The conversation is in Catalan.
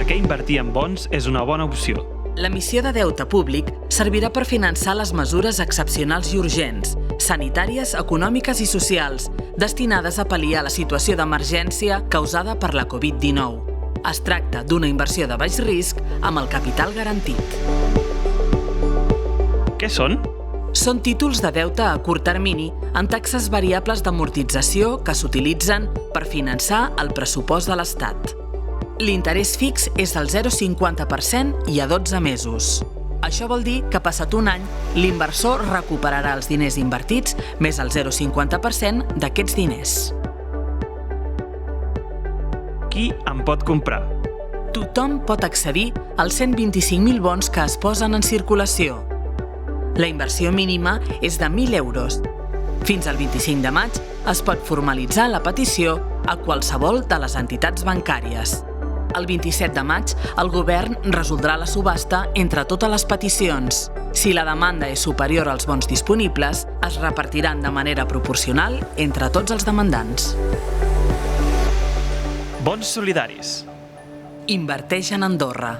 per què invertir en bons és una bona opció. L'emissió de deute públic servirà per finançar les mesures excepcionals i urgents, sanitàries, econòmiques i socials, destinades a pal·liar la situació d'emergència causada per la Covid-19. Es tracta d'una inversió de baix risc amb el capital garantit. Què són? Són títols de deute a curt termini amb taxes variables d'amortització que s'utilitzen per finançar el pressupost de l'Estat. L'interès fix és del 0,50% i a 12 mesos. Això vol dir que passat un any, l'inversor recuperarà els diners invertits més el 0,50% d'aquests diners. Qui en pot comprar? Tothom pot accedir als 125.000 bons que es posen en circulació. La inversió mínima és de 1.000 euros. Fins al 25 de maig es pot formalitzar la petició a qualsevol de les entitats bancàries. El 27 de maig, el govern resoldrà la subhasta entre totes les peticions. Si la demanda és superior als bons disponibles, es repartiran de manera proporcional entre tots els demandants. Bons solidaris. Inverteix en Andorra.